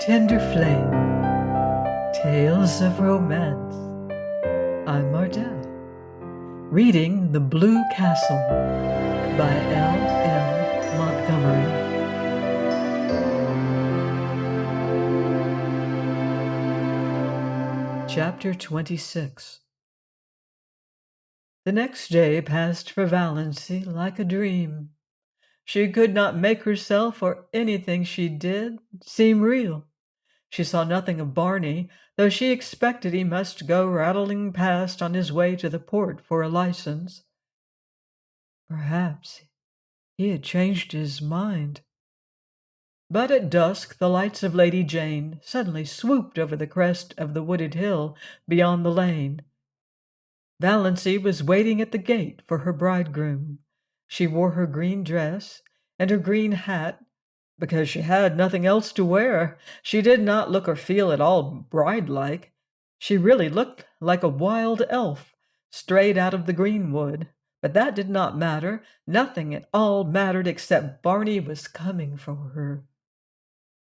Tender Flame, Tales of Romance. I'm Mardell, reading The Blue Castle by L. M. Montgomery. Chapter 26. The next day passed for Valancy like a dream. She could not make herself or anything she did seem real. She saw nothing of Barney, though she expected he must go rattling past on his way to the port for a license. Perhaps he had changed his mind. But at dusk the lights of Lady Jane suddenly swooped over the crest of the wooded hill beyond the lane. Valancy was waiting at the gate for her bridegroom. She wore her green dress and her green hat because she had nothing else to wear. She did not look or feel at all bride-like. She really looked like a wild elf strayed out of the greenwood. But that did not matter. Nothing at all mattered except Barney was coming for her.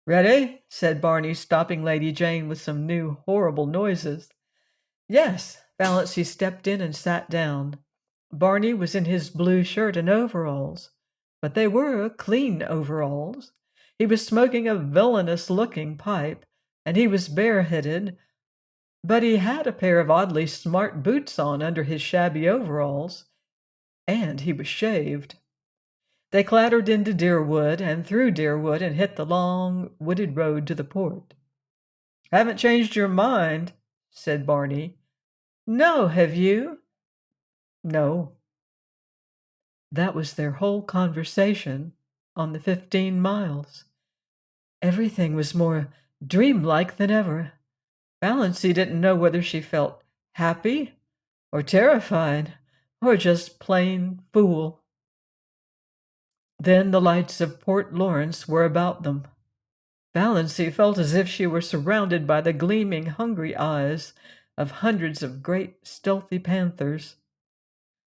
"Ready?" said Barney, stopping Lady Jane with some new horrible noises. "Yes." Valancy stepped in and sat down. Barney was in his blue shirt and overalls, but they were clean overalls. He was smoking a villainous-looking pipe, and he was bareheaded, but he had a pair of oddly smart boots on under his shabby overalls, and he was shaved. They clattered into Deerwood and through Deerwood and hit the long wooded road to the port. "Haven't changed your mind?" said Barney. "No, have you?" "No." That was their whole conversation on the 15 miles. Everything was more dreamlike than ever. Valancy didn't know whether she felt happy or terrified or just plain fool. Then the lights of Port Lawrence were about them. Valancy felt as if she were surrounded by the gleaming, hungry eyes of hundreds of great, stealthy panthers.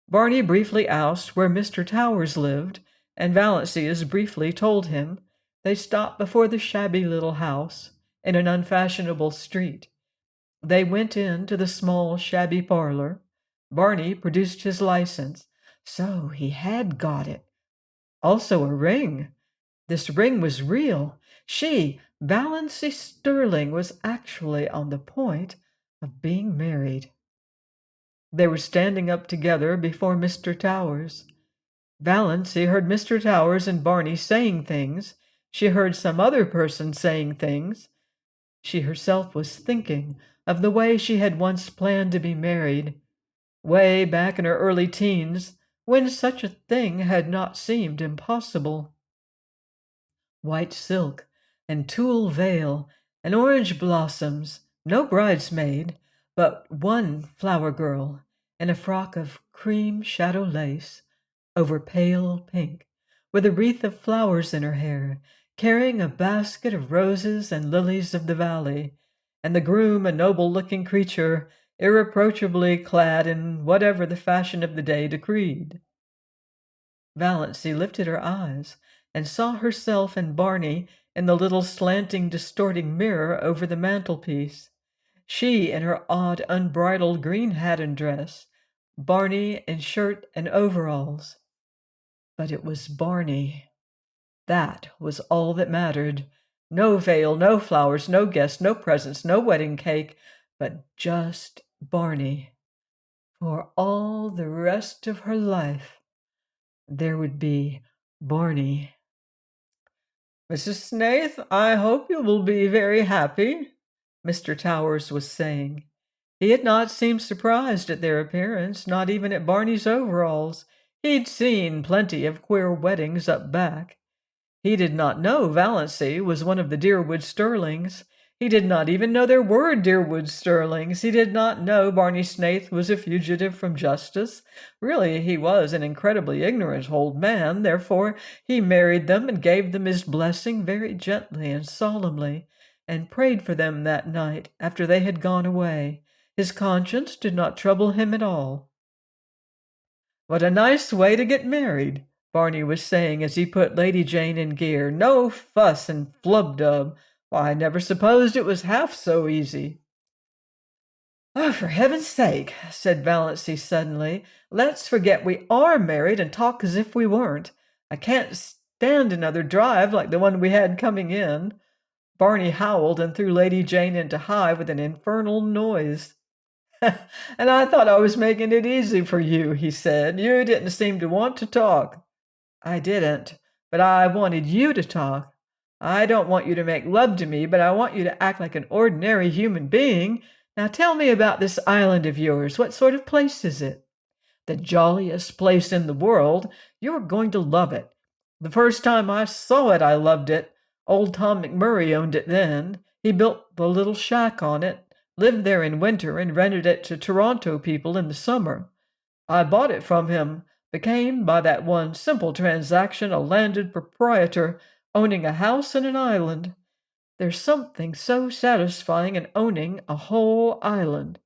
Barney briefly asked where Mr. Towers lived, and Valancy as briefly told him. They stopped before the shabby little house in an unfashionable street. They went into the small, shabby parlor. Barney produced his license. So he had got it. Also a ring. This ring was real. She, Valancy Sterling, was actually on the point of being married. They were standing up together before Mr. Towers. Valancy heard Mr. Towers and Barney saying things. She heard some other person saying things. She herself was thinking of the way she had once planned to be married, way back in her early teens, when such a thing had not seemed impossible. White silk and tulle veil and orange blossoms, no bridesmaid, but one flower girl in a frock of cream shadow lace over pale pink, with a wreath of flowers in her hair, carrying a basket of roses and lilies of the valley, and the groom a noble-looking creature, irreproachably clad in whatever the fashion of the day decreed. Valancy lifted her eyes and saw herself and Barney in the little slanting, distorting mirror over the mantelpiece. She in her odd, unbridled green hat and dress, Barney in shirt and overalls. But it was Barney. That was all that mattered. No veil, no flowers, no guests, no presents, no wedding cake, but just Barney. For all the rest of her life, there would be Barney. "Mrs. Snaith, I hope you will be very happy," Mr. Towers was saying. He had not seemed surprised at their appearance, not even at Barney's overalls. He'd seen plenty of queer weddings up back. He did not know Valancy was one of the Deerwood Sterlings. He did not even know there were Deerwood Sterlings. He did not know Barney Snaith was a fugitive from justice. Really, he was an incredibly ignorant old man. Therefore, he married them and gave them his blessing very gently and solemnly, and prayed for them that night after they had gone away. His conscience did not trouble him at all. "What a nice way to get married," Barney was saying as he put Lady Jane in gear. "No fuss and flub-dub. Why, I never supposed it was half so easy." "Oh, for heaven's sake," said Valancy suddenly, "let's forget we are married and talk as if we weren't. I can't stand another drive like the one we had coming in." Barney howled and threw Lady Jane into high with an infernal noise. "And I thought I was making it easy for you," he said. "You didn't seem to want to talk." "I didn't, but I wanted you to talk. I don't want you to make love to me, but I want you to act like an ordinary human being. Now tell me about this island of yours. What sort of place is it?" "The jolliest place in the world. You're going to love it. The first time I saw it, I loved it. Old Tom McMurray owned it then. He built the little shack on it, lived there in winter, and rented it to Toronto people in the summer. I bought it from him, became, by that one simple transaction, a landed proprietor, owning a house and an island. There's something so satisfying in owning a whole island.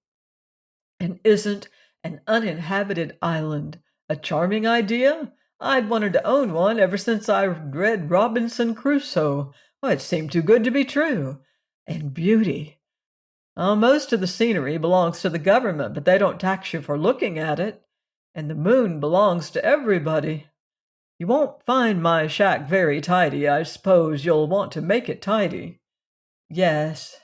And isn't an uninhabited island a charming idea? I'd wanted to own one ever since I read Robinson Crusoe. Oh, it seemed too good to be true. And beauty. Most of the scenery belongs to the government, but they don't tax you for looking at it. And the moon belongs to everybody. You won't find my shack very tidy. I suppose you'll want to make it tidy." "Yes,"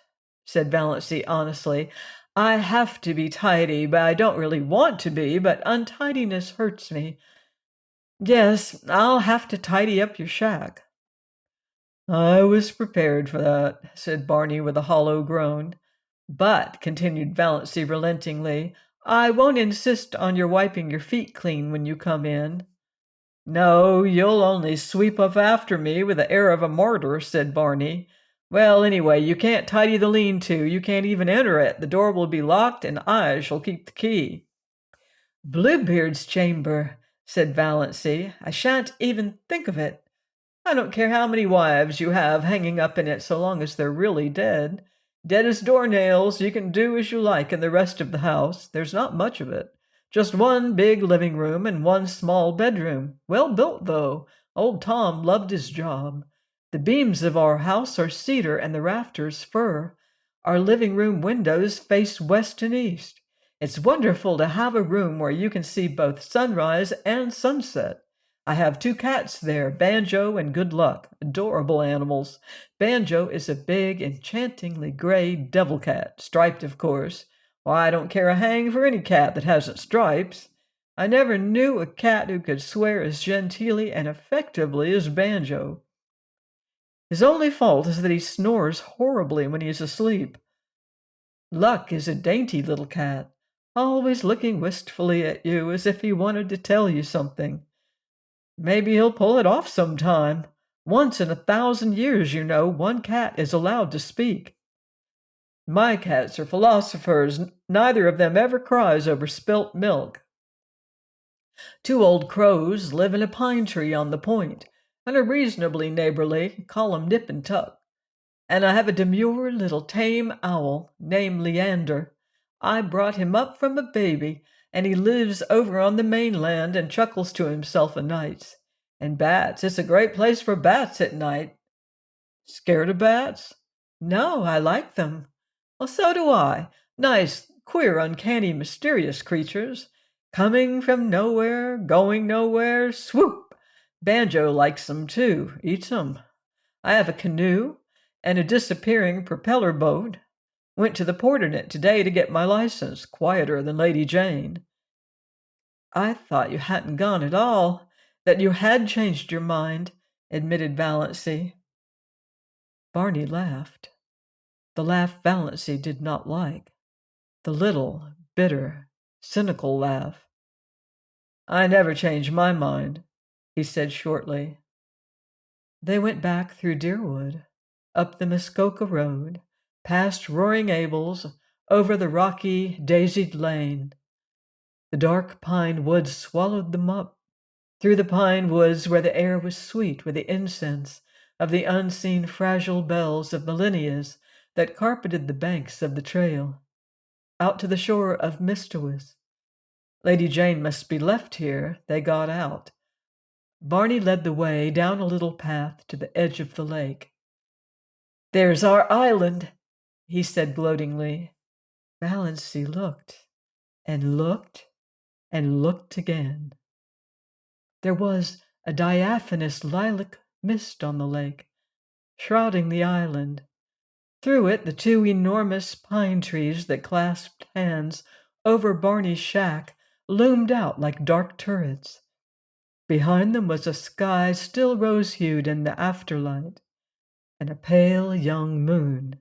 said Valancy honestly. "I have to be tidy, but I don't really want to be, but untidiness hurts me. Yes, I'll have to tidy up your shack." "I was prepared for that," said Barney with a hollow groan. "But," continued Valancy relentingly, "I won't insist on your wiping your feet clean when you come in." "No, you'll only sweep up after me with the air of a martyr," said Barney. "Well, anyway, you can't tidy the lean-to. You can't even enter it. The door will be locked, and I shall keep the key." "Bluebeard's chamber," said Valancy. "I shan't even think of it. I don't care how many wives you have hanging up in it so long as they're really dead. Dead as doornails, you can do as you like in the rest of the house. There's not much of it. Just one big living room and one small bedroom. Well built, though. Old Tom loved his job. The beams of our house are cedar and the rafters fir. Our living room windows face west and east. It's wonderful to have a room where you can see both sunrise and sunset. I have 2 cats there, Banjo and Good Luck, adorable animals. Banjo is a big, enchantingly gray devil cat, striped, of course. Why, I don't care a hang for any cat that hasn't stripes. I never knew a cat who could swear as genteelly and effectively as Banjo. His only fault is that he snores horribly when he is asleep. Luck is a dainty little cat, always looking wistfully at you as if he wanted to tell you something. Maybe he'll pull it off sometime. Once in 1,000 years, you know, one cat is allowed to speak. My cats are philosophers. Neither of them ever cries over spilt milk. 2 old crows live in a pine tree on the point, and are reasonably neighborly, call 'em Nip and Tuck. And I have a demure little tame owl named Leander. I brought him up from a baby, and he lives over on the mainland and chuckles to himself o' nights. And bats, it's a great place for bats at night. Scared of bats? No, I like them. Well, so do I. Nice, queer, uncanny, mysterious creatures. Coming from nowhere, going nowhere, swoop! Banjo likes them too, eats them. I have a canoe and a disappearing propeller boat. Went to the port in it today to get my license, quieter than Lady Jane. I thought you hadn't gone at all, that you had changed your mind, admitted Valancy. Barney laughed. The laugh Valancy did not like. The little, bitter, cynical laugh. "I never change my mind," he said shortly. They went back through Deerwood, up the Muskoka Road, past Roaring Abel's, over the rocky, daisied lane. The dark pine woods swallowed them up, through the pine woods where the air was sweet with the incense of the unseen fragile bells of millennias that carpeted the banks of the trail, out to the shore of Mistawis. Lady Jane must be left here. They got out. Barney led the way down a little path to the edge of the lake. "There's our island," he said gloatingly. Valancy looked and looked and looked again. There was a diaphanous lilac mist on the lake, shrouding the island. Through it, the two enormous pine trees that clasped hands over Barney's shack loomed out like dark turrets. Behind them was a sky still rose-hued in the afterlight, and a pale young moon.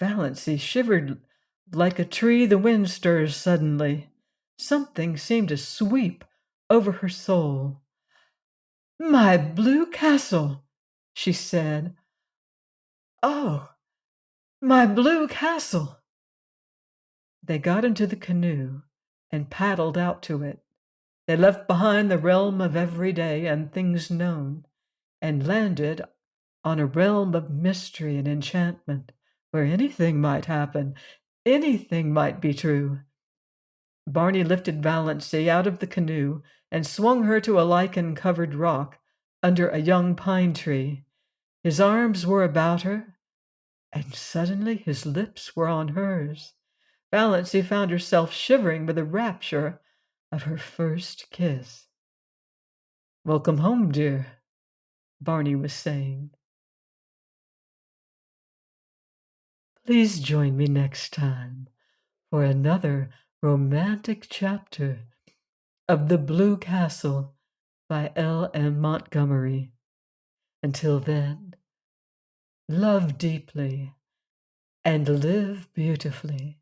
Valancy shivered like a tree the wind stirs suddenly. Something seemed to sweep over her soul. "My blue castle," she said. "Oh, my blue castle." They got into the canoe and paddled out to it. They left behind the realm of everyday and things known, and landed on a realm of mystery and enchantment, where anything might happen, anything might be true. Barney lifted Valancy out of the canoe and swung her to a lichen-covered rock under a young pine tree. His arms were about her, and suddenly his lips were on hers. Valancy found herself shivering with the rapture of her first kiss. "Welcome home, dear," Barney was saying. Please join me next time for another romantic chapter of The Blue Castle by L.M. Montgomery. Until then, love deeply and live beautifully.